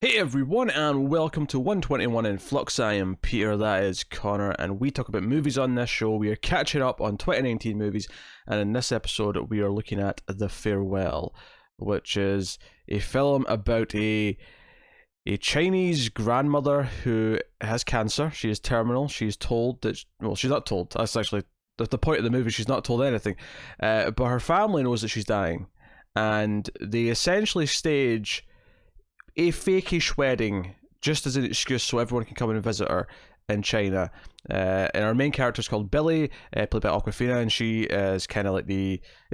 Hey everyone, and welcome to 121 in Flux. I am Peter, that is Connor, and we talk about movies on this show. We are catching up on 2019 movies, and in this episode we are looking at The Farewell, which is a film about a Chinese grandmother who has cancer. She is terminal. She's told that, well, she's not told, that's actually the point of the movie, she's not told anything, but her family knows that she's dying, and they essentially stage a fakeish wedding just as an excuse so everyone can come and visit her in China. And our main character is called Billy, played by Awkwafina, and she is kind of like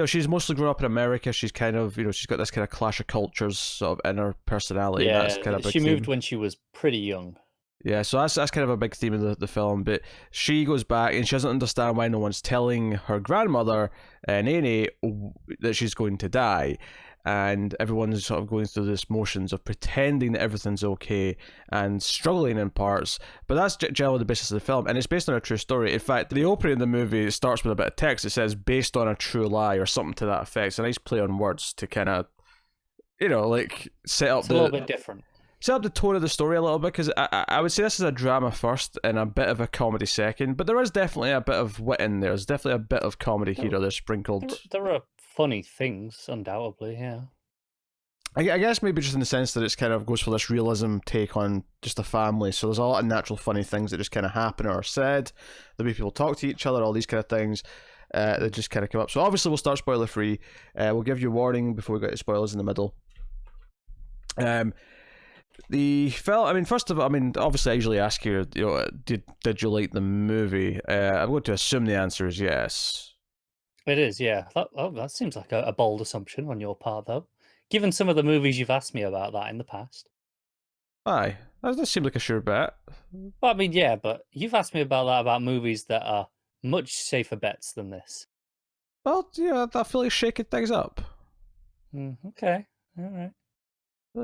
she's mostly grown up in America. She's kind of, she's got this kind of clash of cultures sort of in her personality. Yeah, that's kind of she moved when she was pretty young. Yeah, so that's kind of a big theme of the film. But she goes back and she doesn't understand why no one's telling her grandmother, Nene, that she's going to die. And everyone's sort of going through this motions of pretending that everything's okay and struggling in parts. But that's generally the basis of the film, and it's based on a true story. In fact, the opening of the movie starts with a bit of text. It says, based on a true lie, or something to that effect. It's a nice play on words to kind of, set up a little bit different. Set up the tone of the story a little bit, because I would say this is a drama first and a bit of a comedy second, but there is definitely a bit of wit in there. There's definitely a bit of comedy here or there sprinkled. There are funny things, undoubtedly, yeah. I guess maybe just in the sense that it's kind of goes for this realism take on just a family, so there's a lot of natural funny things that just kind of happen or are said, the way people talk to each other, all these kind of things that just kind of come up. So obviously we'll start spoiler free. We'll give you a warning before we get to spoilers in the middle. The film, first of all, obviously I usually ask you, did you like the movie? I'm going to assume the answer is yes. It is, yeah. That seems like a bold assumption on your part, though. Given some of the movies you've asked me about that in the past. Aye, that does seem like a sure bet. Well, yeah, but you've asked me about that, about movies that are much safer bets than this. Well, yeah, I feel like shaking things up. Okay, all right.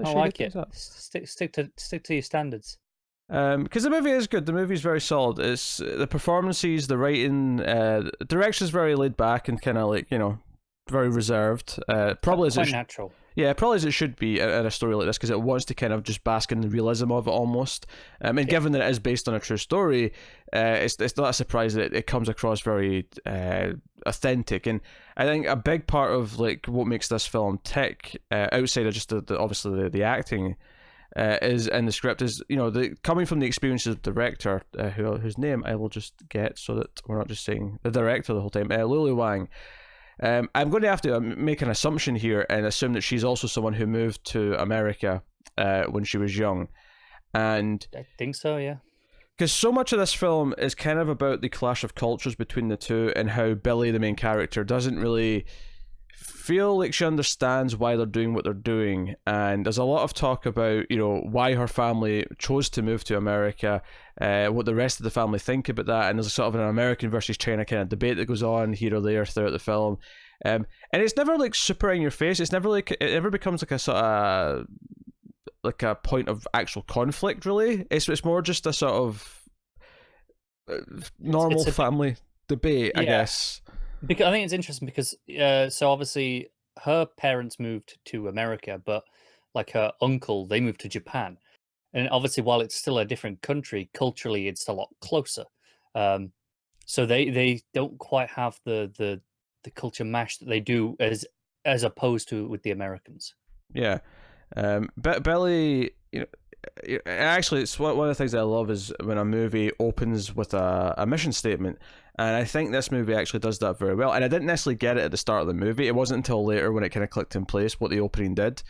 I like it. Stick to your standards. Because the movie is good. The movie is very solid. It's the performances, the writing, the direction is very laid back and kind of like very reserved. Probably quite natural. Yeah, probably as it should be in a story like this, because it wants to kind of just bask in the realism of it almost. Given that it is based on a true story, it's not a surprise that it comes across very authentic. And I think a big part of like what makes this film tick, outside of just obviously the acting, is in the script, is coming from the experiences of the director, whose name I will just get so that we're not just saying the director the whole time, Lulu Wang. I'm going to have to make an assumption here and assume that she's also someone who moved to America when she was young. And I think so, yeah. Because so much of this film is kind of about the clash of cultures between the two, and how Billy, the main character, doesn't really feel like she understands why they're doing what they're doing. And there's a lot of talk about why her family chose to move to America, what the rest of the family think about that, and there's a sort of an American versus China kind of debate that goes on here or there throughout the film. And it's never like super in your face. It's never like, it never becomes like a sort of like a point of actual conflict, really. It's more just a sort of normal family debate, I guess. Because I think it's interesting because so obviously her parents moved to America, but like her uncle, they moved to Japan, and obviously while it's still a different country, culturally it's a lot closer. So they don't quite have the culture mash that they do as opposed to with the Americans. Yeah, but Billy, actually, it's one of the things I love is when a movie opens with a mission statement, and I think this movie actually does that very well. And I didn't necessarily get it at the start of the movie. It wasn't until later when it kind of clicked in place what the opening did.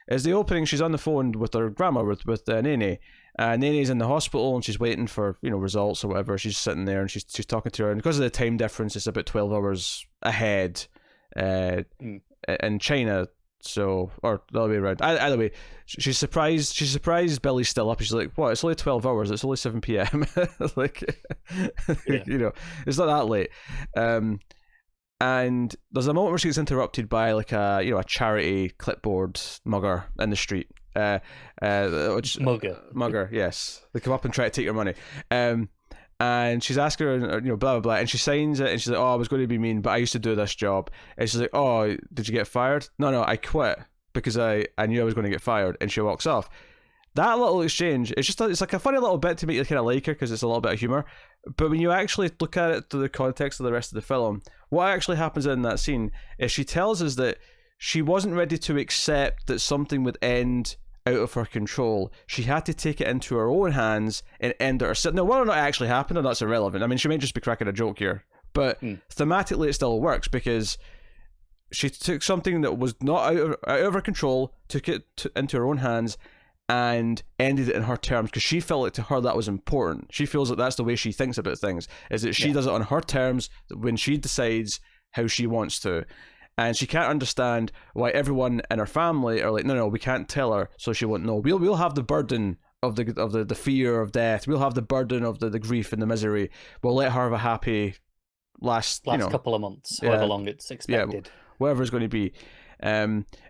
Is the opening, she's on the phone with her grandma, with Nene. Nene's in the hospital and she's waiting for results or whatever. She's sitting there and she's talking to her, and because of the time difference, it's about 12 hours ahead in China. So, or the other way around. Either way, she's surprised Billy's still up. She's like, what? It's only 12 hours. It's only 7 p.m. Like, it's not that late. And there's a moment where she gets interrupted by like a charity clipboard mugger in the street. Mugger, yes. They come up and try to take your money. And she's asking her, blah, blah, blah. And she signs it and she's like, oh, I was going to be mean, but I used to do this job. And she's like, oh, did you get fired? No, I quit because I knew I was going to get fired. And she walks off. that little exchange, it's like a funny little bit to make you kind of like her because it's a little bit of humor. But when you actually look at it through the context of the rest of the film, what actually happens in that scene is she tells us that she wasn't ready to accept that something would end out of her control. She had to take it into her own hands and end it herself. Now, whether or not it actually happened, or that's irrelevant. I mean, she may just be cracking a joke here, but thematically it still works because she took something that was not out of her control, took it into her own hands, and ended it in her terms because she felt like to her that was important. She feels like that's the way she thinks about things, is that she does it on her terms when she decides how she wants to. And she can't understand why everyone in her family are like, no, we can't tell her, so she won't know. We'll have the burden of the fear of death. We'll have the burden of the grief and the misery. We'll let her have a happy last couple of months, however long it's expected. Yeah, whatever it's going to be.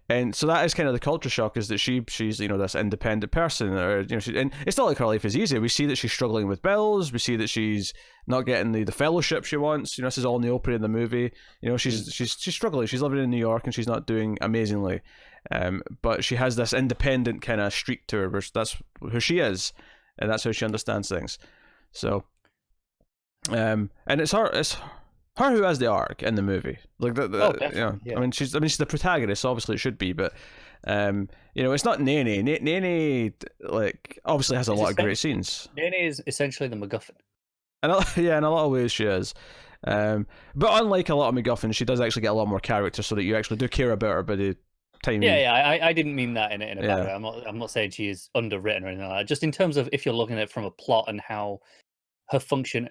And so that is kind of the culture shock, is that she's this independent person, or and it's not like her life is easy. We see that she's struggling with bills. We see that she's not getting the fellowship she wants. This is all in the opening of the movie. She's struggling. She's living in New York and she's not doing amazingly. But she has this independent kind of streak to her, which that's who she is, and that's how she understands things. So, and it's her who has the arc in the movie, like I mean, she's the protagonist, so obviously it should be, but it's not Nene. Nene, like, obviously has a lot of great scenes. Nene is essentially the MacGuffin. In a lot of ways she is. But unlike a lot of MacGuffins, she does actually get a lot more character, so that you actually do care about her by the time. I didn't mean that in a bad way. I'm not saying she is underwritten or anything like that. Just in terms of if you're looking at it from a plot and how her function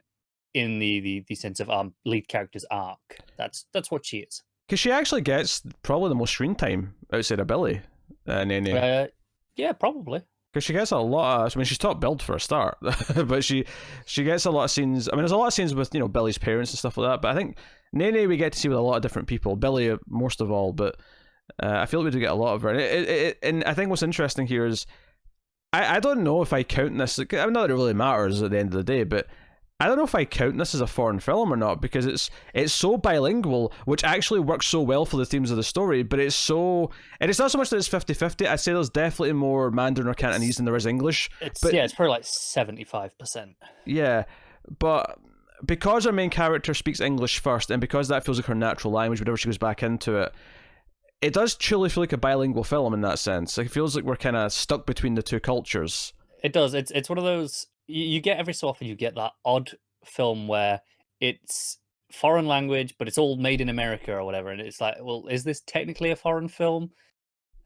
in the sense of lead character's arc, that's what she is. Because she actually gets probably the most screen time outside of Billy. Yeah, probably. Because she gets a lot of, I mean, she's top billed for a start, but she gets a lot of scenes. I mean, there's a lot of scenes with Billy's parents and stuff like that, but I think Nene we get to see with a lot of different people. Billy most of all, but I feel like we do get a lot of her. And I think what's interesting here is I don't know if I count this. I mean, not that it really matters at the end of the day, but I don't know if I count this as a foreign film or not, because it's so bilingual, which actually works so well for the themes of the story, but it's not so much that it's 50-50. I'd say there's definitely more Mandarin or Cantonese than there is English. It's probably like 75%. Yeah, but because our main character speaks English first, and because that feels like her natural language whenever she goes back into it, it does truly feel like a bilingual film in that sense. Like, it feels like we're kind of stuck between the two cultures. It does. It's one of those... You get every so often, you get that odd film where it's foreign language, but it's all made in America or whatever, and it's like, well, is this technically a foreign film?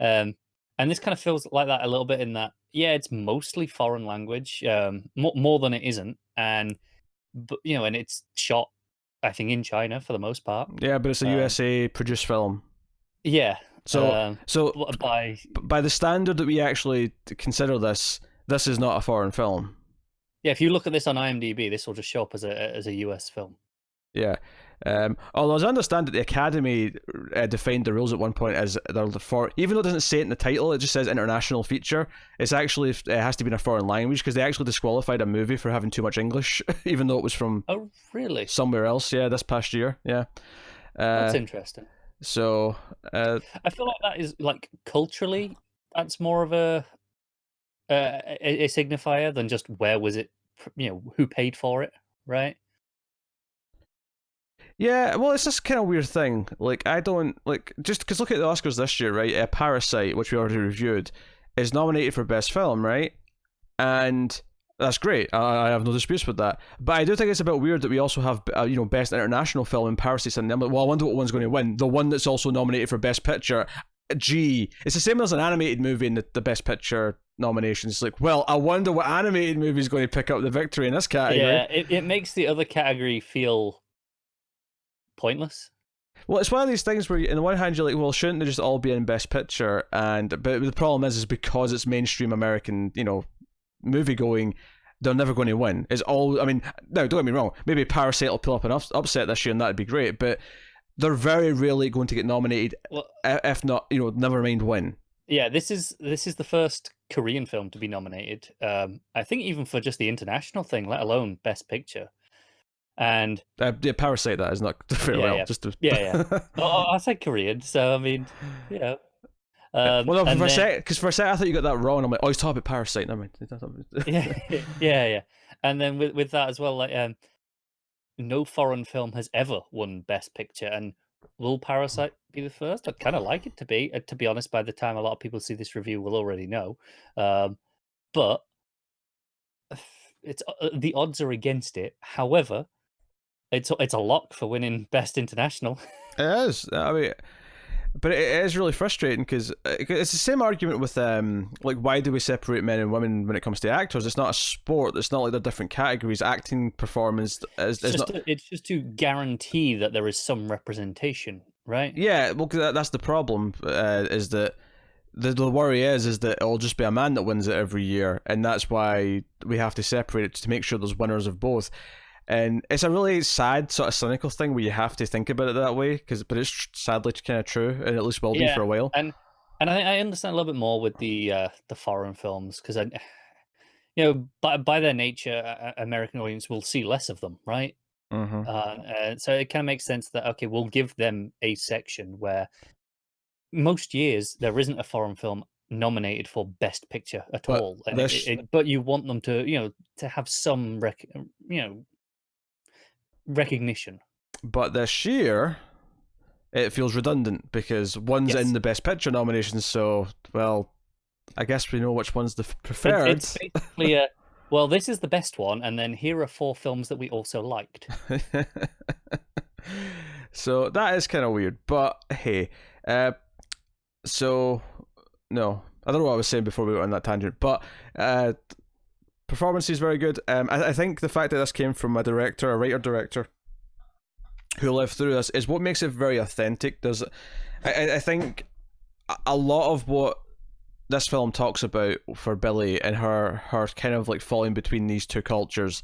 And this kind of feels like that a little bit in that, it's mostly foreign language, more than it isn't, and it's shot, I think, in China for the most part. Yeah, but it's a USA produced film. Yeah. So by the standard that we actually consider this is not a foreign film. Yeah, if you look at this on IMDb, this will just show up as a US film. Yeah. Although, as I understand it, the Academy defined the rules at one point as even though it doesn't say it in the title, it just says international feature. It's actually, it has to be in a foreign language, because they actually disqualified a movie for having too much English, even though it was from somewhere else. Yeah, this past year. Yeah. That's interesting. So I feel like that is, like, culturally, that's more of a signifier than just where was it, who paid for it, right? Yeah, well, it's this kind of weird thing. Like, I don't, like, just because look at the Oscars this year, right? Parasite, which we already reviewed, is nominated for Best Film, right? And that's great. I have no disputes with that. But I do think it's a bit weird that we also have, Best International Film in Parasite, and I'm like, well, I wonder what one's going to win. The one that's also nominated for Best Picture. Gee, it's the same as an animated movie in the Best Picture nominations. It's like, well, I wonder what animated movie is going to pick up the victory in this category. Yeah, it makes the other category feel pointless. Well, it's one of these things where, on the one hand, you're like, well, shouldn't they just all be in Best Picture? But the problem is because it's mainstream American, movie going, they're never going to win. It's all, I mean, no, don't get me wrong. Maybe Parasite will pull up an upset this year, and that'd be great. But they're very rarely going to get nominated, if not, never mind win. Yeah, this is the first Korean film to be nominated. I think even for just the international thing, let alone Best Picture. And Parasite, that is not very well. Yeah. I said Korean, so I mean, Well, no, And then for a sec, I thought you got that wrong. I'm like, oh, he's talking about Parasite. Never mind. yeah, yeah. And then with that as well, like no foreign film has ever won Best Picture, and will Parasite be the first? I'd kind of like it to be. To be honest, by the time a lot of people see this review, will already know. But it's the odds are against it. However, it's a lock for winning Best International. It is. I mean, but it is really frustrating because it's the same argument with like why do we separate men and women when it comes to actors? It's not a sport. It's not like they're different categories. Acting performance is not. It's just to guarantee that there is some representation, right? Yeah, well, 'cause that's the problem. Is that the worry is that it'll just be a man that wins it every year, and that's why we have to separate it to make sure there's winners of both. And it's a really sad sort of cynical thing where you have to think about it that way, but it's sadly kind of true, and at least will be for a while. And I understand a little bit more with the foreign films because by their nature, American audience will see less of them, right? So it kind of makes sense that okay, we'll give them a section where most years there isn't a foreign film nominated for Best Picture at all, but you want them to to have some recognition. But this year, it feels redundant because one's in the Best Picture nominations. So, well, I guess we know which one's the preferred. It's basically well, this is the best one, and then here are 4 films that we also liked. So that is kind of weird, but hey, so no, I don't know what I was saying before we went on that tangent, but performance is very good. I think the fact that this came from a writer-director who lived through this is what makes it very authentic. I think a lot of what this film talks about for Billy and her kind of like falling between these two cultures,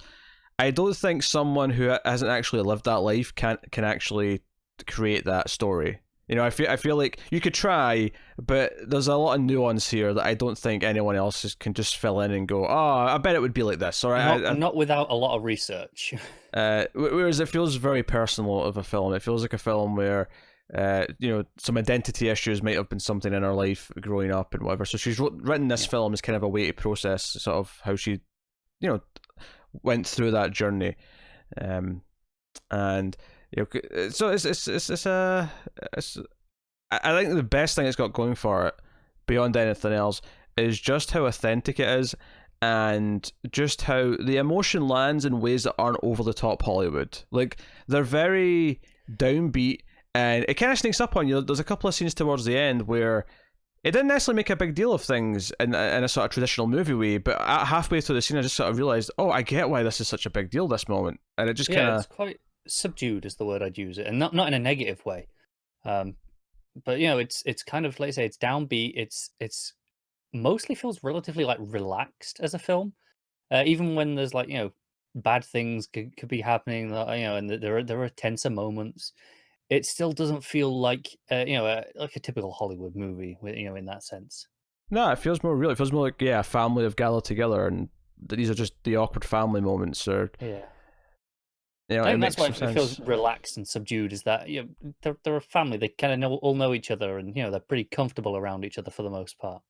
I don't think someone who hasn't actually lived that life can actually create that story. I feel like you could try, but there's a lot of nuance here that I don't think anyone else can just fill in and go, oh, I bet it would be like this. All right, not without a lot of research. Whereas it feels very personal of a film. It feels like a film where some identity issues might have been something in her life growing up and whatever. So she's written this film as kind of a way to process sort of how she, went through that journey, and so it's I think the best thing it's got going for it, beyond anything else, is just how authentic it is, and just how the emotion lands in ways that aren't over the top Hollywood. Like, they're very downbeat, and it kind of sneaks up on you. There's a couple of scenes towards the end where it didn't necessarily make a big deal of things in a sort of traditional movie way, but halfway through the scene I just sort of realised, oh, I get why this is such a big deal, this moment. And it just kind of... it's quite subdued is the word I'd use it, and not in a negative way. But it's kind of, like I say, it's downbeat. It's mostly feels relatively like relaxed as a film, even when there's like bad things could be happening, and there are tenser moments. It still doesn't feel like like a typical Hollywood movie, in that sense. No, it feels more real. It feels more like a family have gathered together, and these are just the awkward family moments. Or I think that's why it feels relaxed and subdued. Is that they're a family. They kind of all know each other, and they're pretty comfortable around each other for the most part.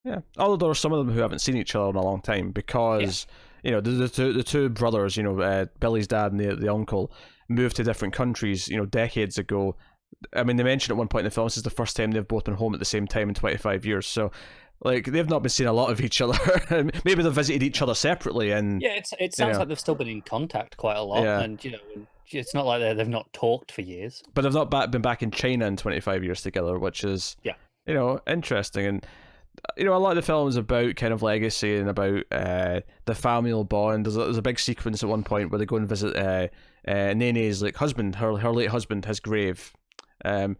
Yeah, although there are some of them who haven't seen each other in a long time because the two brothers, Billy's dad and the uncle, moved to different countries, decades ago. I mean, they mentioned at one point in the film this is the first time they've both been home at the same time in 25 years. So, like, they've not been seeing a lot of each other. Maybe they've visited each other separately, and it sounds like they've still been in contact quite a lot, and it's not like they've not talked for years. But they've not been back in China in 25 years together, which is interesting. And a lot of the film is about kind of legacy and about the familial bond. There's a big sequence at one point where they go and visit Nene's like husband, her late husband, his grave, and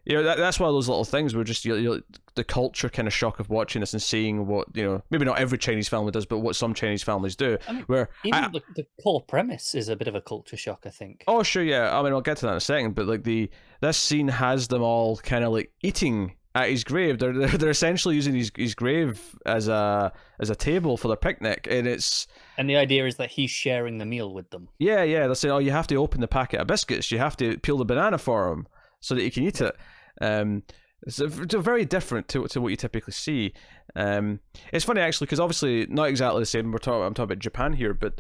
that's one of those little things where just the culture kind of shock of watching this and seeing what maybe not every Chinese family does, but what some Chinese families do. I mean, where even the core premise is a bit of a culture shock, I think. Oh sure, yeah. I mean, I'll get to that in a second, but like this scene has them all kind of like eating at his grave. They're essentially using his grave as a table for their picnic, and the idea is that he's sharing the meal with them. Yeah, they're saying, oh, you have to open the packet of biscuits, you have to peel the banana for him so that you can eat it. It's very different to what you typically see. It's funny actually because obviously not exactly the same. I'm talking about Japan here, but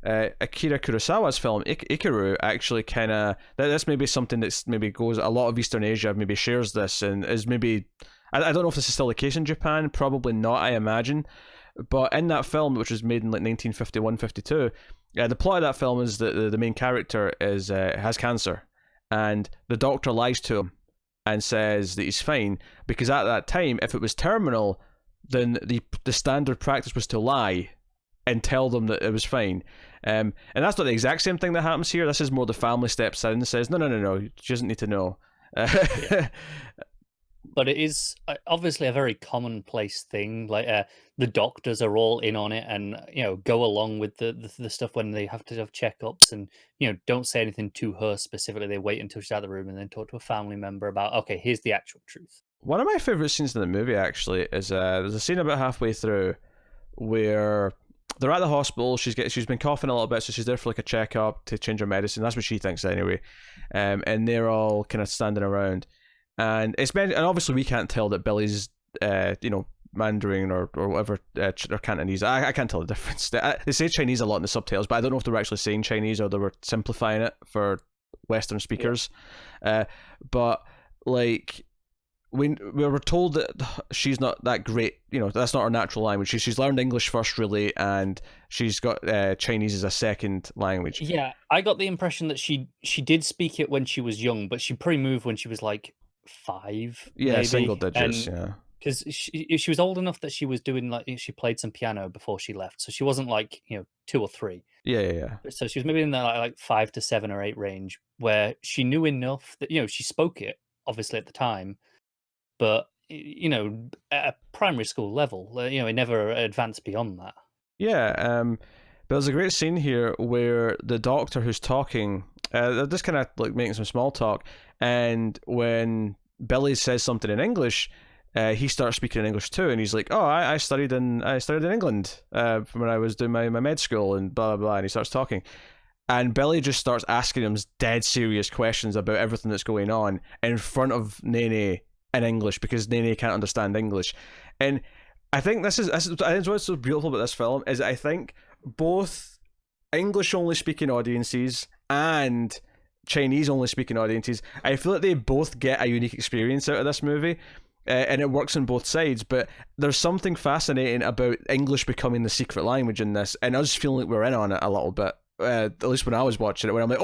Akira Kurosawa's film Ikiru actually kind of that's maybe something that's maybe goes a lot of Eastern Asia maybe shares this and is maybe I don't know if this is still the case in Japan. Probably not, I imagine. But in that film, which was made in like 1951, 52, the plot of that film is that the main character is has cancer, and the doctor lies to him and says that he's fine because at that time, if it was terminal, then the standard practice was to lie and tell them that it was fine. And that's not the exact same thing that happens here. This is more the family steps in and says, no, she doesn't need to know. Yeah. But it is obviously a very commonplace thing. Like the doctors are all in on it, and go along with the stuff when they have to have checkups, and don't say anything to her specifically. They wait until she's out of the room and then talk to a family member about, okay, here's the actual truth. One of my favorite scenes in the movie actually is there's a scene about halfway through where they're at the hospital. She's been coughing a little bit, so she's there for like a checkup to change her medicine. That's what she thinks anyway. And they're all kind of standing around. And and obviously we can't tell that Billy's, Mandarin or whatever, or Cantonese. I can't tell the difference. They say Chinese a lot in the subtitles, but I don't know if they were actually saying Chinese or they were simplifying it for Western speakers. Yeah. But like we were told that she's not that great. That's not her natural language. She's learned English first, really, and she's got Chinese as a second language. Yeah, I got the impression that she did speak it when she was young, but she pre-moved when she was like 5. Yeah, maybe. single digits. Yeah, because she was old enough that she was doing like she played some piano before she left, so she wasn't like 2 or 3. Yeah. So she was maybe in the like 5 to 7 or 8 range, where she knew enough that she spoke it obviously at the time, but at a primary school level, it never advanced beyond that. Yeah. But there's a great scene here where the doctor who's talking, they're just kind of like making some small talk, and when Billy says something in English, he starts speaking in English too, and he's like, "Oh, I studied in England when I was doing my med school," and blah blah blah, and he starts talking, and Billy just starts asking him dead serious questions about everything that's going on in front of Nene in English because Nene can't understand English, and I think I think what's so beautiful about this film is I think both English only speaking audiences and Chinese only speaking audiences, I feel like they both get a unique experience out of this movie. And it works on both sides, but there's something fascinating about English becoming the secret language in this, and us feeling like we're in on it a little bit. At least when I was watching it, when I'm like,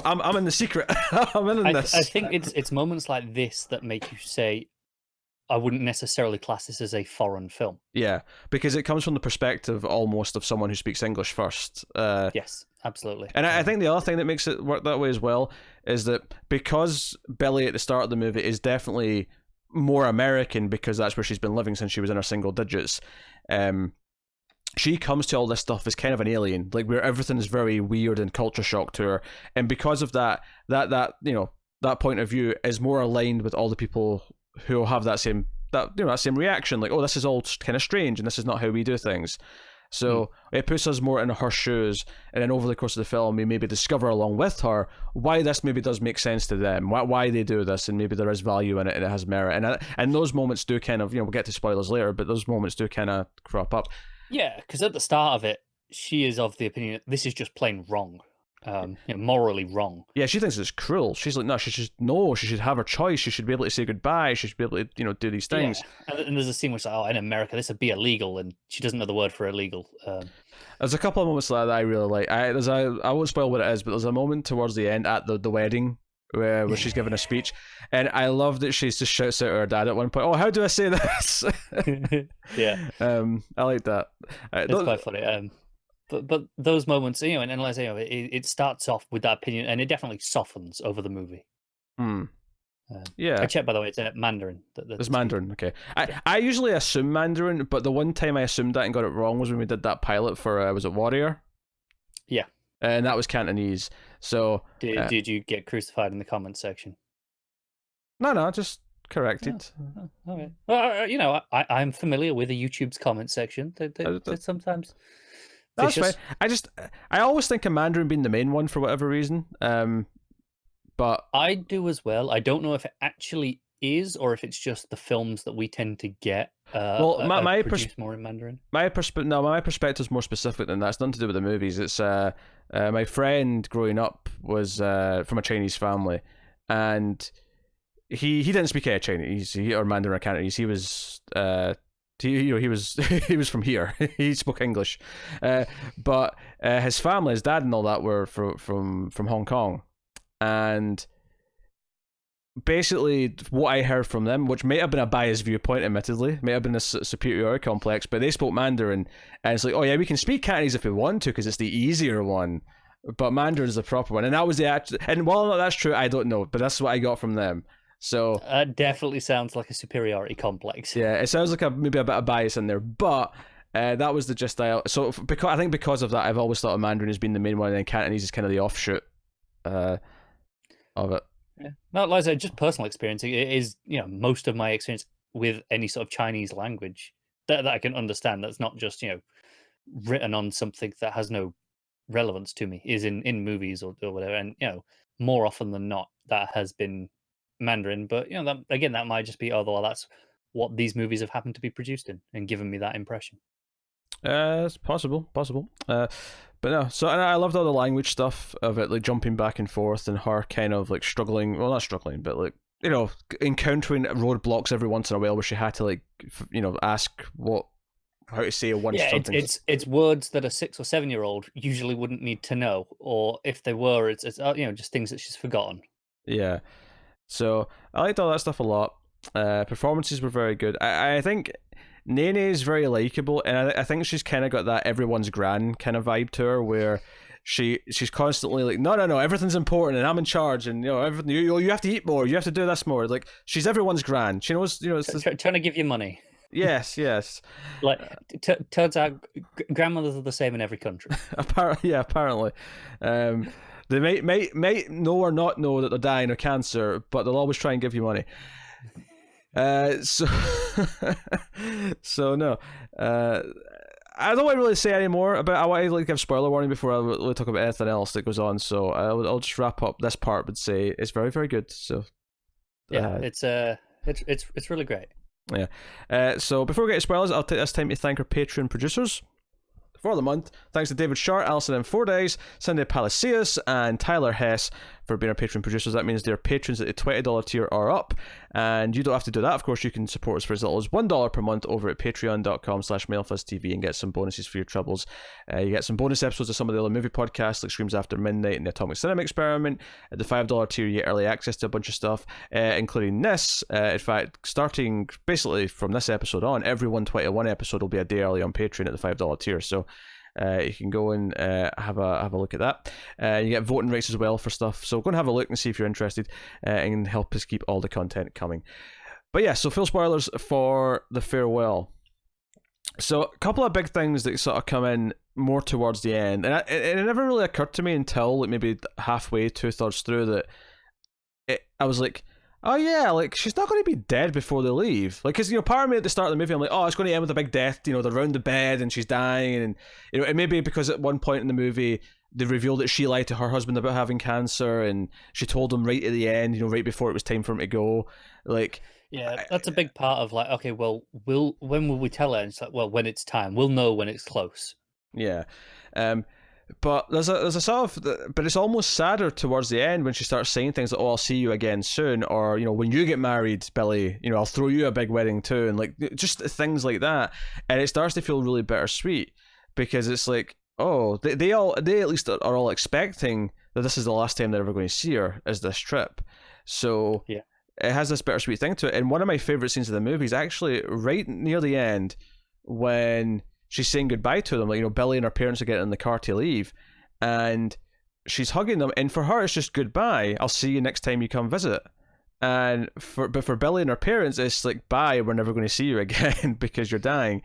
I'm in the secret. I'm in this. I think it's moments like this that make you say, I wouldn't necessarily class this as a foreign film. Yeah, because it comes from the perspective almost of someone who speaks English first. Yes, absolutely. And I think the other thing that makes it work that way as well is that because Billy at the start of the movie is definitely more American because that's where she's been living since she was in her single digits, she comes to all this stuff as kind of an alien, like where everything is very weird and culture shock to her, and because of that point of view is more aligned with all the people who have that same reaction, like, oh, this is all kind of strange and this is not how we do things. So it puts us more in her shoes, and then over the course of the film we maybe discover along with her why this maybe does make sense to them, why they do this, and maybe there is value in it and it has merit, and those moments do kind of, we'll get to spoilers later, but those moments do kind of crop up. Yeah, because at the start of it she is of the opinion that this is just plain wrong, morally wrong. Yeah, she thinks it's cruel. She's like, no, she should have her choice. She should be able to say goodbye. She should be able to, do these things. Yeah. And there's a scene where it's like, oh, in America this would be illegal, and she doesn't know the word for illegal. There's a couple of moments like that I really like. I won't spoil what it is, but there's a moment towards the end at the wedding where she's giving a speech, and I love that she just shouts out to her dad at one point, "Oh, how do I say this?" Yeah. I like that. It's quite funny. But those moments, and let's say it starts off with that opinion, and it definitely softens over the movie. Yeah. I checked, by the way, it's Mandarin. It's Mandarin, okay. I usually assume Mandarin, but the one time I assumed that and got it wrong was when we did that pilot for, was it Warrior? Yeah. And that was Cantonese. So did you get crucified in the comments section? No, just corrected. Oh, okay. Well, I'm familiar with the YouTube's comment section. They sometimes... That's fine. I always think of Mandarin being the main one for whatever reason. But I do as well. I don't know if it actually is, or if it's just the films that we tend to get Well, are produced more in Mandarin. my perspective is more specific than that. It's nothing to do with the movies. It's my friend growing up was from a Chinese family, and he didn't speak Chinese or Mandarin or Cantonese. He was he was he was from here. He spoke English, but his family, his dad and all that were from Hong Kong, and basically what I heard from them, which may have been a biased viewpoint, admittedly, may have been a superiority complex, but they spoke Mandarin, and it's like, oh yeah, we can speak Cantonese if we want to because it's the easier one, but Mandarin's the proper one, and that was the actual. And while or not that's true, I don't know, but that's what I got from them. So definitely sounds like a superiority complex. Yeah, it sounds like maybe a bit of bias in there, but that was the gist. So because of that, I've always thought of Mandarin as being the main one, and then Cantonese is kind of the offshoot of it. Yeah. No, like I said, just personal experience. It is, most of my experience with any sort of Chinese language that I can understand. That's not just, written on something that has no relevance to me, is in movies or whatever. And, more often than not, that has been Mandarin. But, that might just be, well, that's what these movies have happened to be produced in and given me that impression. It's possible. But no, so and I loved all the language stuff of it, like jumping back and forth, and her kind of like struggling. Well, not struggling, but like encountering roadblocks every once in a while, where she had to like ask how to say one. Yeah, it's words that a 6 or 7 year old usually wouldn't need to know, or if they were, it's just things that she's forgotten. Yeah, so I liked all that stuff a lot. Performances were very good. I think Nene is very likable, and I think she's kind of got that everyone's gran kind of vibe to her, where she's constantly like, no, everything's important, and I'm in charge, and everything. You have to eat more, you have to do this more. Like, she's everyone's gran. She knows, trying to give you money. Yes. Like, turns out grandmothers are the same in every country. Apparently. They might know or not know that they're dying of cancer, but they'll always try and give you money. So no. I don't want to really say any more about. I want to like give spoiler warning before I really talk about anything else that goes on. So I'll just wrap up this part, but say it's very, very good. So yeah, it's really great. Yeah. So before we get to spoilers, I'll take this time to thank our Patreon producers for the month. Thanks to David Shart, Alison in 4 days, Cindy Palacios, and Tyler Hess for being our Patreon producers. That means they're patrons at the $20 tier or up, and you don't have to do that. Of course, you can support us for as little as $1 per month over at patreon.com/MailFuzzTV and get some bonuses for your troubles. You get some bonus episodes of some of the other movie podcasts like Screams After Midnight and the Atomic Cinema Experiment. At the $5 tier, you get early access to a bunch of stuff, including this. In fact, starting basically from this episode on, every 121 episode will be a day early on Patreon at the $5 tier. So you can go and have a look at that. You get voting rights as well for stuff, so go and have a look and see if you're interested, and help us keep all the content coming. But yeah, so full spoilers for The Farewell. So a couple of big things that sort of come in more towards the end, and it never really occurred to me until like maybe halfway, 2/3 through, that I was like, oh yeah, like she's not going to be dead before they leave. Like, because part of me at the start of the movie, I'm like, oh, it's going to end with a big death. They're around the bed and she's dying, and it may be because at one point in the movie they revealed that she lied to her husband about having cancer, and she told him right at the end, right before it was time for him to go. Like, yeah, that's a big part of like, okay, well, when will we tell her? And it's like, well, when it's time, we'll know when it's close. Yeah. But there's a sort of, but it's almost sadder towards the end when she starts saying things like, oh, I'll see you again soon, or when you get married, Billy, I'll throw you a big wedding too, and like just things like that, and it starts to feel really bittersweet, because it's like, oh, they at least are all expecting that this is the last time they're ever going to see her, is this trip. So yeah, it has this bittersweet thing to it. And one of my favorite scenes of the movie is actually right near the end, when she's saying goodbye to them, like, Billy and her parents are getting in the car to leave, and she's hugging them, and for her it's just goodbye, I'll see you next time you come visit. And for Billy and her parents, it's like, bye, we're never going to see you again because you're dying.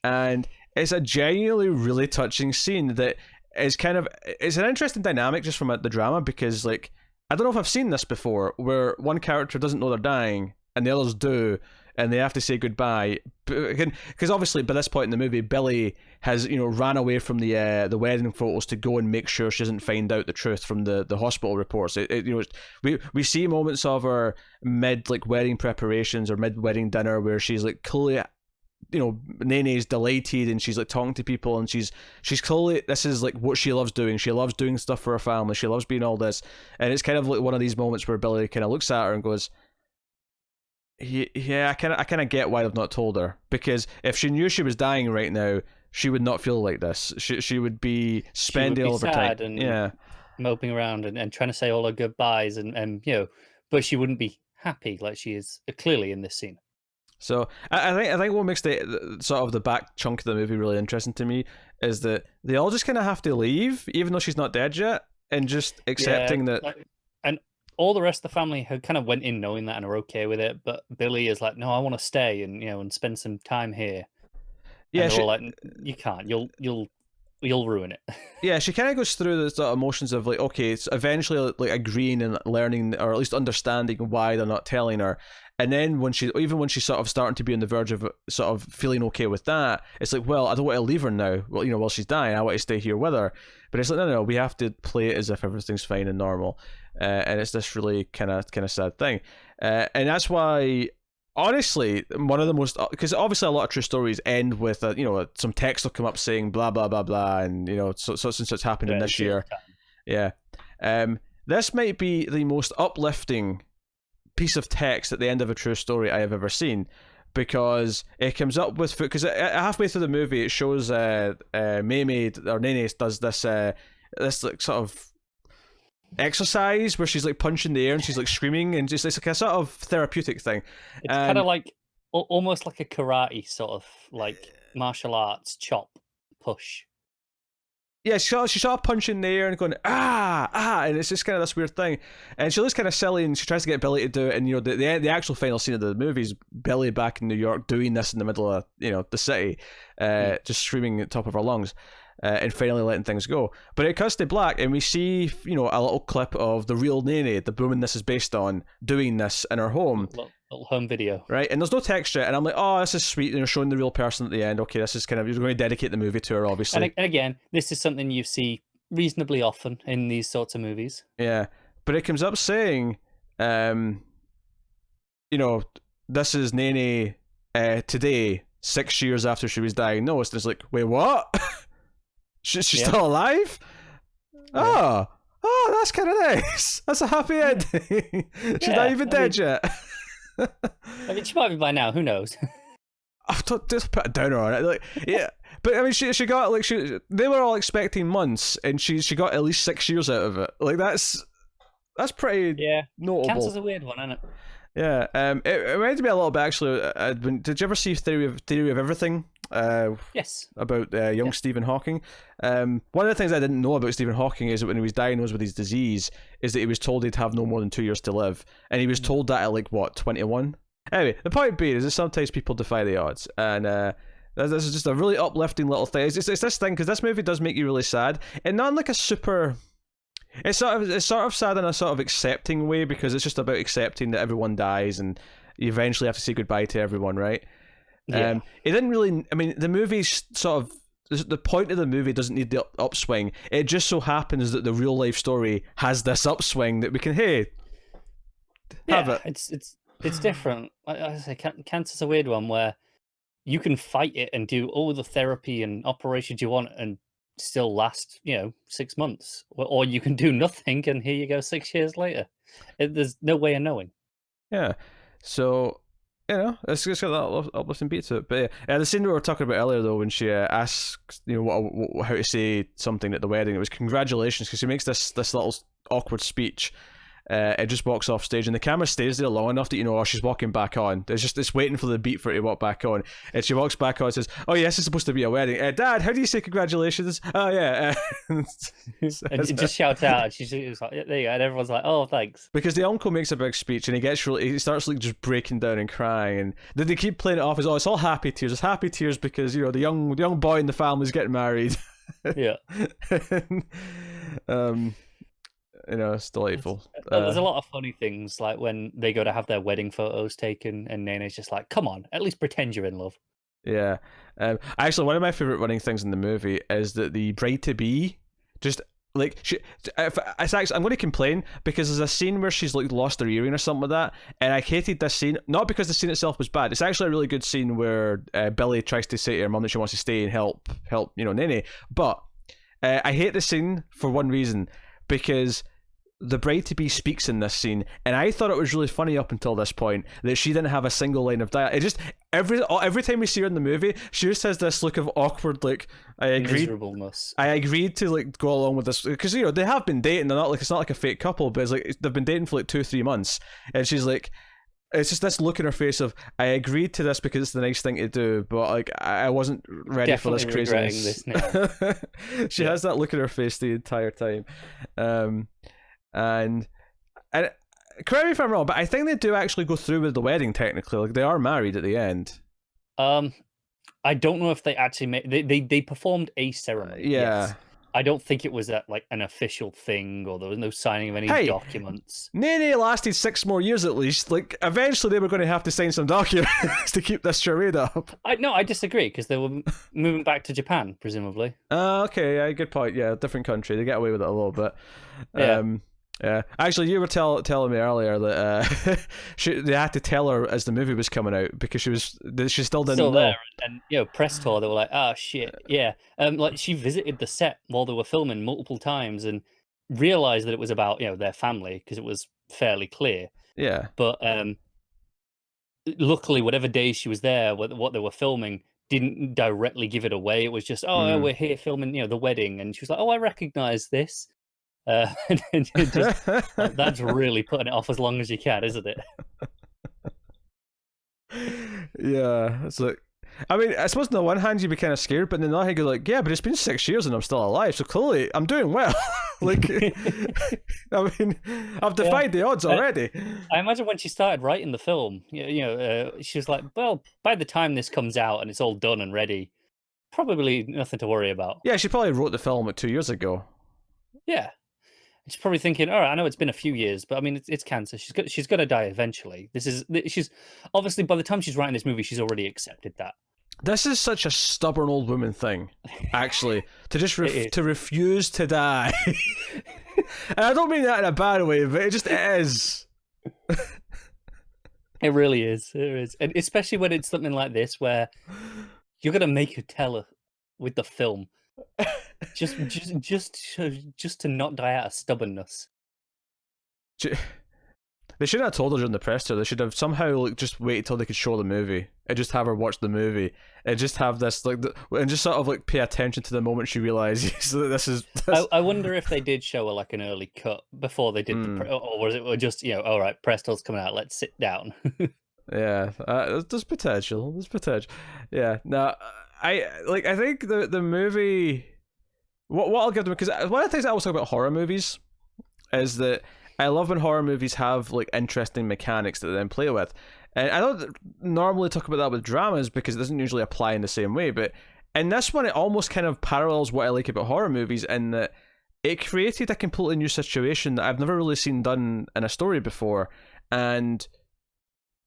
And it's a genuinely really touching scene that is it's an interesting dynamic just from the drama, because like, I don't know if I've seen this before, where one character doesn't know they're dying and the others do, and they have to say goodbye. Because obviously by this point in the movie, Billy has ran away from the wedding photos to go and make sure she doesn't find out the truth from the hospital reports. We see moments of her mid wedding preparations or mid wedding dinner where she's clearly, Nene's delighted and she's talking to people, and she's clearly, this is what she loves doing. She loves doing stuff for her family. She loves being all this, and it's kind of one of these moments where Billy kind of looks at her and goes, "Yeah, I kind of get why they've not told her, because if she knew she was dying right now, she would not feel like this. She would be spending all of her time, and moping around and trying to say all her goodbyes, and but she wouldn't be happy like she is clearly in this scene." So I think what makes the sort of the back chunk of the movie really interesting to me is that they all just kind of have to leave, even though she's not dead yet, and just accepting that. And all the rest of the family had kind of went in knowing that and are okay with it, but Billy is like, "No, I want to stay and spend some time here." Yeah, and they're all like, "You can't. You'll ruin it." Yeah, she kind of goes through the sort of emotions of okay, it's eventually agreeing and learning, or at least understanding why they're not telling her. And then when she's sort of starting to be on the verge of sort of feeling okay with that, it's well, I don't want to leave her now. Well, while she's dying, I want to stay here with her. But it's no, we have to play it as if everything's fine and normal. And it's this really kind of sad thing. And that's why, honestly, one of the most, because obviously a lot of true stories end with some text will come up saying blah blah blah blah, and such and such happened in this year. Yeah. This might be the most uplifting piece of text at the end of a true story I have ever seen, because it comes up with, because halfway through the movie it shows Mei or Nene does this sort of exercise where she's punching the air and she's screaming, and just it's a sort of therapeutic thing. It's kind of almost like a karate sort of martial arts chop push. Yeah, she's sort of punching the air and going and it's just kind of this weird thing, and she looks kind of silly, and she tries to get Billy to do it, and the actual final scene of the movie is Billy back in New York doing this in the middle of the city, just screaming at the top of her lungs, and finally letting things go. But it cuts to black, and we see a little clip of the real Nene, the woman this is based on, doing this in her home. Little home video, right? And there's no texture, and I'm like, oh, this is sweet, showing the real person at the end. Okay, this is kind of, you're going to dedicate the movie to her, obviously. And again, this is something you see reasonably often in these sorts of movies. Yeah, but it comes up saying, this is Nene today, 6 years after she was diagnosed. And it's wait, what? She's still alive? Yeah. Oh, that's kind of nice. That's a happy ending. She's not even dead yet. I mean, she might be by now. Who knows? I've just put a downer on it. Yeah, but I mean, she got they were all expecting months, and she got at least 6 years out of it. That's pretty notable. Cancer's a weird one, isn't it? Yeah. It reminded me a little bit actually. Did you ever see Theory of Everything? Yes. About young Stephen Hawking. One of the things I didn't know about Stephen Hawking is that when he was diagnosed with his disease, is that he was told he'd have no more than 2 years to live, and he was told that at 21. Anyway, the point being is that sometimes people defy the odds, and this is just a really uplifting little thing. It's this thing, because this movie does make you really sad, and not in a super. It's sort of sad in a sort of accepting way, because it's just about accepting that everyone dies and you eventually have to say goodbye to everyone, right? Yeah. It didn't really. I mean, the movie's sort of, the point of the movie doesn't need the upswing. It just so happens that the real life story has this upswing that we can have it. It's different. Like I say, cancer's a weird one where you can fight it and do all the therapy and operations you want and still last 6 months, or you can do nothing and here you go 6 years later. There's no way of knowing. Yeah, so it's got that uplifting beat to it. But the scene we were talking about earlier, though, when she asks how to say something at the wedding, it was congratulations, because she makes this little awkward speech. It just walks off stage, and the camera stays there long enough that she's walking back on. It's waiting for the beat for it to walk back on, and she walks back on and says, "Oh yes, it's supposed to be a wedding. Dad, how do you say congratulations?" "Oh yeah," and just shouts out, and she's like, "There you go," and everyone's like, "Oh, thanks." Because the uncle makes a big speech, and he starts just breaking down and crying, and then they keep playing it off as, "Oh, it's all happy tears. It's happy tears because the young boy in the family's getting married." Yeah. it's delightful. There's a lot of funny things, like when they go to have their wedding photos taken, and Nene's just like, "Come on, at least pretend you're in love." Yeah. Actually, one of my favorite running things in the movie is that the bride to be just like it's actually, I'm going to complain because there's a scene where she's like lost her earring or something like that, and I hated this scene not because the scene itself was bad. It's actually a really good scene where Billy tries to say to her mum that she wants to stay and help Nene, but I hate the scene for one reason, because the bride to be speaks in this scene, and I thought it was really funny up until this point that she didn't have a single line of dialogue. It just every time we see her in the movie, she just has this look of awkward, like, I agreed to like go along with this because they have been dating. They're not like, it's not like a fake couple, but it's like they've been dating for like 2-3 months, and she's like, it's just this look in her face of, I agreed to this because it's the nice thing to do, but like I wasn't ready Definitely for this craziness. This now. She has that look in her face the entire time. And correct me if I'm wrong, but I think they do actually go through with the wedding technically. Like, they are married at the end. I don't know if they actually they performed a ceremony. Yeah. Yes. I don't think it was like an official thing, or there was no signing of any documents. Nene lasted 6 more years at least. Like, eventually they were going to have to sign some documents to keep this charade up. I disagree, because they were moving back to Japan, presumably. Okay, yeah, good point. Yeah, different country. They get away with it a little bit. Yeah. Yeah, actually, you were telling me earlier that they had to tell her as the movie was coming out because she still didn't know. There, and press tour, they were like, "Oh shit, yeah." Like, she visited the set while they were filming multiple times and realized that it was about their family, because it was fairly clear. Yeah. But luckily, whatever days she was there, what they were filming didn't directly give it away. It was just, we're here filming, the wedding, and she was like, "Oh, I recognize this." And just, that's really putting it off as long as you can, isn't it? Yeah, it's like, I mean, I suppose on the one hand you'd be kind of scared, but on the other hand you're like, yeah, but it's been 6 years and I'm still alive, so clearly I'm doing well. Like, I mean, I've defied the odds already. I imagine when she started writing the film, she was like, well, by the time this comes out and it's all done and ready, probably nothing to worry about. Yeah, she probably wrote the film like 2 years ago. Yeah. She's probably thinking, all right, I know it's been a few years, but I mean, it's cancer. She's going to die eventually. She's obviously, by the time she's writing this movie, she's already accepted that. This is such a stubborn old woman thing, actually, to just to refuse to die. And I don't mean that in a bad way, but it just is. It really is. It is, and especially when it's something like this, where you're going to make her tell her with the film. just to not die out of stubbornness. They shouldn't have told her during the press tour. They should have somehow like just waited till they could show the movie and just have her watch the movie and just have this like and just sort of like pay attention to the moment she realizes that this is. I wonder if they did show her like an early cut before they did or was it just all right, press tour's coming out, let's sit down. Yeah, there's potential. There's potential. Yeah, no. I think the movie. What I'll give them, because one of the things I always talk about horror movies is that I love when horror movies have like interesting mechanics that they then play with, and I don't normally talk about that with dramas because it doesn't usually apply in the same way. But in this one, it almost kind of parallels what I like about horror movies in that it created a completely new situation that I've never really seen done in a story before, and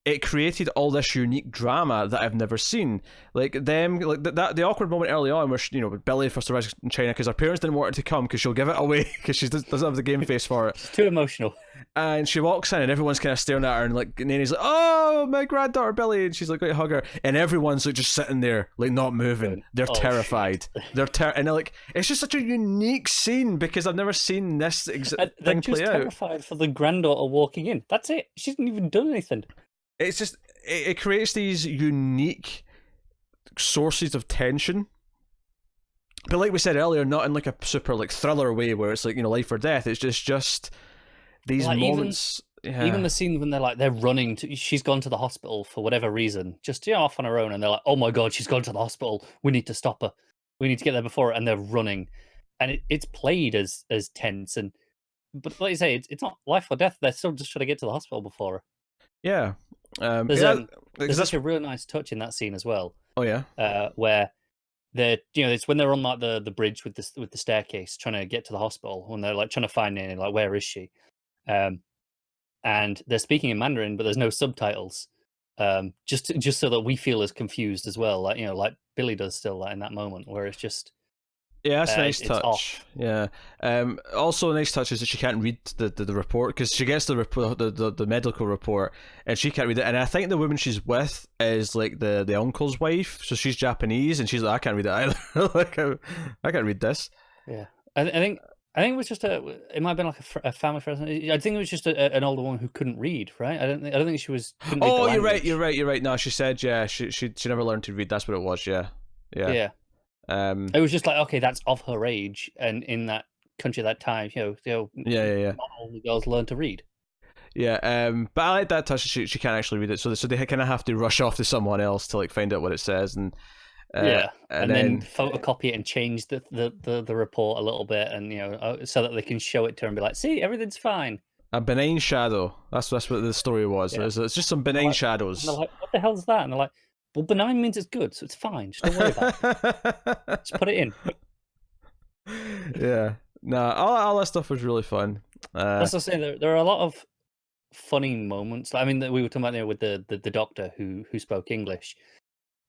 it created all this unique drama that I've never seen. Like them, like the awkward moment early on where Billy first arrives in China because her parents didn't want her to come because she'll give it away because she doesn't have the game face for it. She's too emotional. And she walks in and everyone's kind of staring at her and like Nene's like, "Oh, my granddaughter Billy," and she's like, "Go hug her," and everyone's like just sitting there like not moving. They're terrified. And they're like, it's just such a unique scene because I've never seen this thing play out. They're just terrified for the granddaughter walking in. That's it. She hasn't even done anything. It's just it creates these unique sources of tension, but like we said earlier, not in like a super like thriller way where it's like life or death. It's just these like moments. Even the scene when they're running she's gone to the hospital for whatever reason, just off on her own, and they're like, "Oh my god, she's gone to the hospital. We need to stop her. We need to get there before her," and they're running, and it's played as tense, but like you say, it's not life or death. They're still just trying to get to the hospital before her. Yeah. There's a really nice touch in that scene as well. Oh yeah. Where it's when they're on like the bridge with the staircase trying to get to the hospital, when they're like trying to find Nanny, like where is she? Um, and they're speaking in Mandarin, but there's no subtitles. Just so that we feel as confused as well, like like Billy does still, like in that moment where it's just Yeah, that's a nice it's touch. off. Yeah. Also, a nice touch is that she can't read the report, because she gets the report, the medical report, and she can't read it. And I think the woman she's with is like the uncle's wife, so she's Japanese, and she's like, I can't read it either. Like, I can't read this. Yeah, I think it was just it might have been like a family friend. I think it was just an older woman who couldn't read, right? I don't think she was. Couldn't read the language. You're right. No, she said, yeah, she never learned to read. That's what it was. Yeah. Yeah. It was just like, okay, that's of her age, and in that country at that time, Yeah. not all the girls learn to read. Yeah, but I like that touch. She can't actually read it, so they kind of have to rush off to someone else to like find out what it says, and and then photocopy it and change the report a little bit, and so that they can show it to her and be like, see, everything's fine. A benign shadow. That's what the story was. Yeah. It's just some benign shadows. And they're like, what the hell's that? And they're like, well, benign means it's good, so it's fine. Just don't worry about it. Just put it in. Yeah. Nah, all that stuff was really fun. As I say, there are a lot of funny moments. I mean, we were talking about with the doctor who spoke English.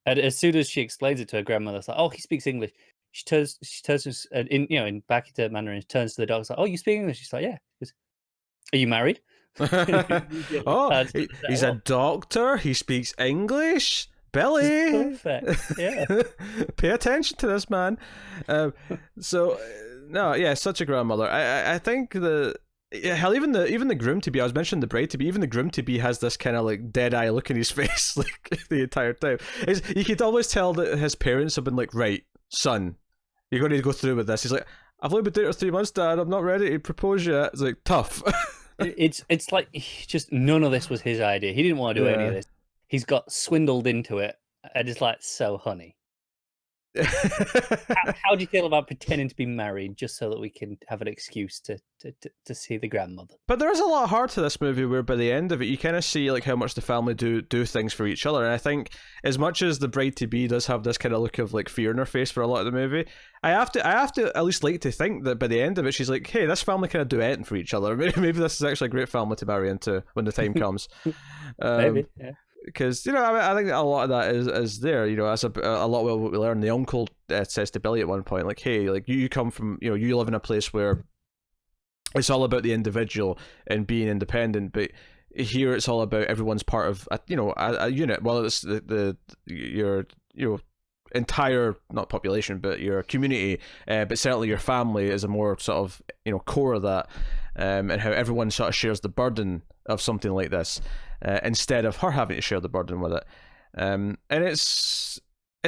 And as soon as she explains it to her grandmother, it's like, oh, he speaks English. She turns in back into Mandarin, turns to the doctor, like, oh, you speak English? She's like, yeah. Goes, are you married? Oh, he's a doctor. He speaks English. Billy, perfect. Yeah. Pay attention to this man. So no, yeah, such a grandmother. I think hell, even the groom to be. I was mentioning the bride to be. Even the groom to be has this kind of like dead eye look in his face, like the entire time. You could always tell that his parents have been like, right, son, you're going to go through with this. He's like, I've only been doing it for 3 months, Dad. I'm not ready to propose yet. It's like tough. It's like just none of this was his idea. He didn't want to do any of this. He's got swindled into it, and it's like, so honey. How do you feel about pretending to be married just so that we can have an excuse to see the grandmother? But there is a lot of heart to this movie, where by the end of it, you kind of see like how much the family do things for each other. And I think as much as the bride to be does have this kind of look of like fear in her face for a lot of the movie, I have to at least like to think that by the end of it, she's like, hey, this family kind of do anything for each other. Maybe this is actually a great family to marry into when the time comes. Maybe, yeah. Because I think a lot of that is there. As a lot of what we learn. The uncle says to Billy at one point, like, "Hey, like you come from, you live in a place where it's all about the individual and being independent, but here it's all about everyone's part of a unit. Well, it's your entire, not population, but your community, but certainly your family is a more sort of core of that, and how everyone sort of shares the burden of something like this." Instead of her having to share the burden with it, and it's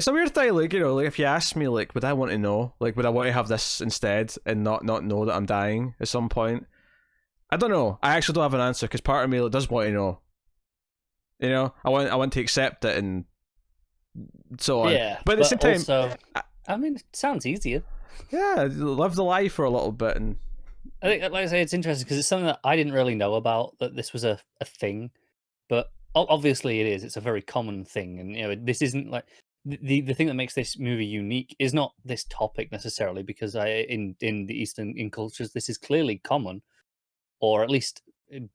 a weird thing. Like like if you ask me, like, would I want to know? Like, would I want to have this instead and not know that I'm dying at some point? I don't know. I actually don't have an answer, because part of me does want to know. I want to accept it and so on. Yeah, but at the same time, also, I mean, it sounds easier. Yeah, live the life for a little bit, and I think, like I say, it's interesting because it's something that I didn't really know about, that this was a thing. But obviously it is. It's a very common thing, and this isn't like the thing that makes this movie unique is not this topic necessarily, because in the Eastern cultures this is clearly common, or at least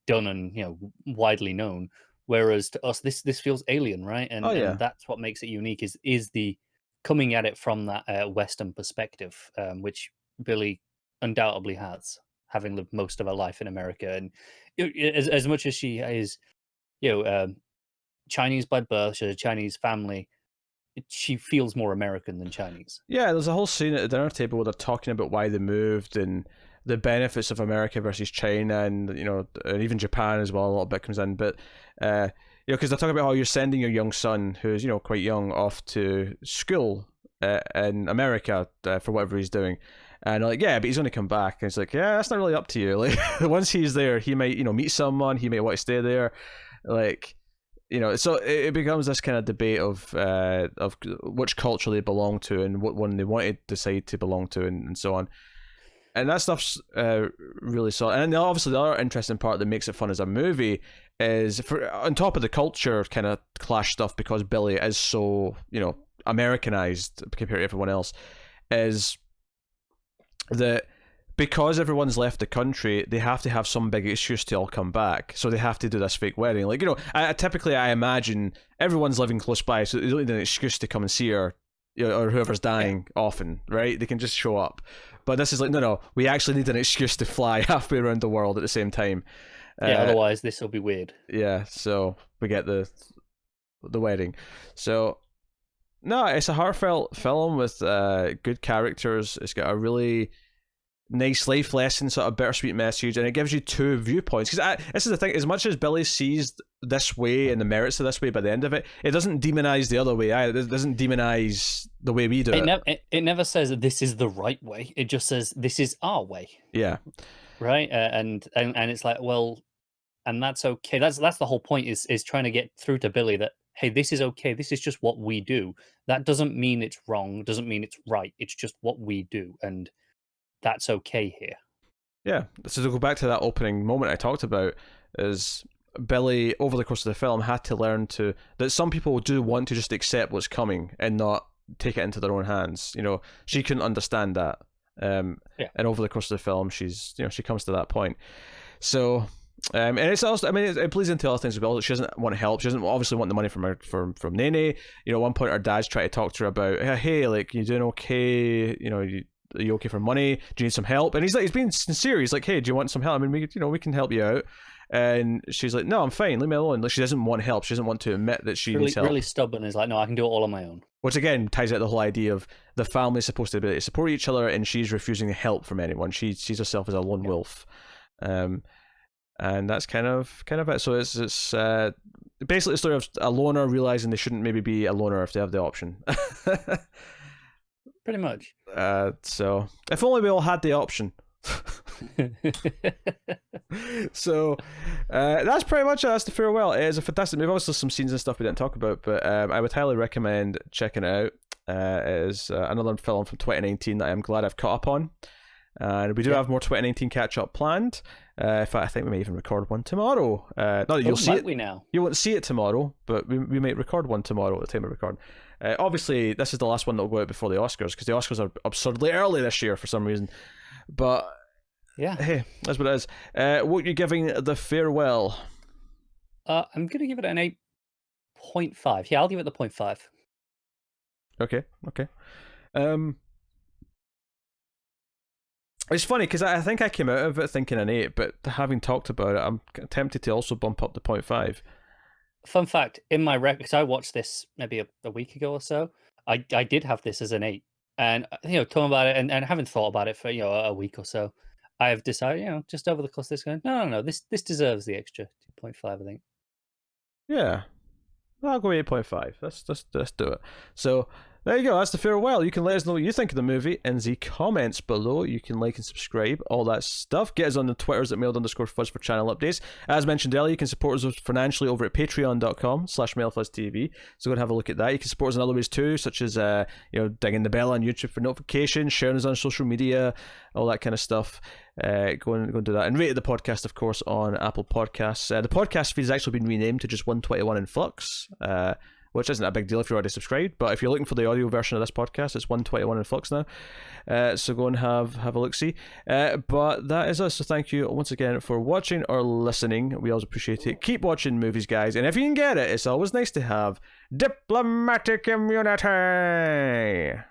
done and widely known. Whereas to us, this feels alien, right? And, and that's what makes it unique is the coming at it from that Western perspective, which Billy undoubtedly has, having lived most of her life in America, and as much as she is. Chinese by birth, she has a Chinese family. She feels more American than Chinese. Yeah, there's a whole scene at the dinner table where they're talking about why they moved and the benefits of America versus China, and and even Japan as well. A little bit comes in, but because they're talking about how you're sending your young son, who's quite young, off to school in America for whatever he's doing. And like, yeah, but he's going to come back. And it's like, yeah, that's not really up to you. Like, once he's there, he might, meet someone. He might want to stay there. Like, so it becomes this kind of debate of which culture they belong to and what one they want to decide to belong to, and so on. And that stuff's really solid. And obviously the other interesting part that makes it fun as a movie is, on top of the culture kind of clash stuff, because Billy is so, Americanized compared to everyone else, is that because everyone's left the country, they have to have some big excuse to all come back. So they have to do this fake wedding. Like, typically I imagine everyone's living close by, so they don't need an excuse to come and see her, or whoever's dying often, right? They can just show up. But this is like, no, we actually need an excuse to fly halfway around the world at the same time. Yeah, otherwise this will be weird. Yeah, so we get the wedding. So, no, it's a heartfelt film with good characters. It's got a really nice life lesson, sort of bittersweet message, and it gives you two viewpoints. Because this is the thing, as much as Billy sees this way and the merits of this way, by the end of it, it doesn't demonize the other way either. It doesn't demonize the way we do it. It never says that this is the right way. It just says this is our way. Yeah. Right. And it's like, well, and that's okay. That's the whole point, is trying to get through to Billy that, hey, this is okay. This is just what we do. That doesn't mean it's wrong. Doesn't mean it's right. It's just what we do, and that's okay here. Yeah. So to go back to that opening moment I talked about, is Billy, over the course of the film, had to learn that some people do want to just accept what's coming and not take it into their own hands. She couldn't understand that. And over the course of the film, she comes to that point. So, and it's also, it plays into other things as well. She doesn't want help. She doesn't obviously want the money from Nene. At one point, her dad's trying to talk to her about, hey, like, you doing okay? Are you okay for money? Do you need some help? And he's being sincere. He's like, hey, do you want some help? We can help you out. And she's like, no, I'm fine. Leave me alone. Like, she doesn't want help. She doesn't want to admit that she needs help. Really stubborn. Is like, no, I can do it all on my own. Which again ties out the whole idea of the family is supposed to be able to support each other, and she's refusing help from anyone. She sees herself as a lone wolf, and that's kind of it. So it's basically the story of a loner realizing they shouldn't maybe be a loner if they have the option. Pretty much. So if only we all had the option. So that's pretty much it. That's the farewell. It is a fantastic movie. Obviously some scenes and stuff we didn't talk about, but I would highly recommend checking it out. It is another film from 2019 that I'm glad I've caught up on, and we do have more 2019 catch up planned. In fact, I think we may even record one tomorrow. Not that you'll see it. You won't see it tomorrow, but we might record one tomorrow at the time of record. Obviously this is the last one that will go out before the Oscars, because the Oscars are absurdly early this year for some reason. But yeah, hey, that's what it is. What are you giving the farewell? I'm gonna give it an 8.5. Yeah, I'll give it the 0.5. Okay. It's funny because I think I came out of it thinking an 8, but having talked about it, I'm tempted to also bump up the 0.5. Fun fact, in my because I watched this maybe a week ago or so, I did have this as an 8. And talking about it and having thought about it for a week or so, I have decided, just over the course of this, going, no, this deserves the extra 2.5, I think. Yeah, I'll go 8.5. Let's do it. So there you go. That's the farewell. You can let us know what you think of the movie in the comments below. You can like and subscribe, all that stuff. Get us on the Twitters at mailed_fuzz for channel updates. As mentioned earlier, you can support us financially over at patreon.com/mailfuzztv. So go and have a look at that. You can support us in other ways too, such as dinging the bell on YouTube for notifications, sharing us on social media, all that kind of stuff. Go and do that, and rate the podcast, of course, on Apple Podcasts. The podcast feed has actually been renamed to just 121 in Flux, which isn't a big deal if you're already subscribed. But if you're looking for the audio version of this podcast, it's 121 in Flux now. So go and have a look-see. But that is us. So thank you once again for watching or listening. We always appreciate it. Keep watching movies, guys. And if you can get it, it's always nice to have diplomatic immunity.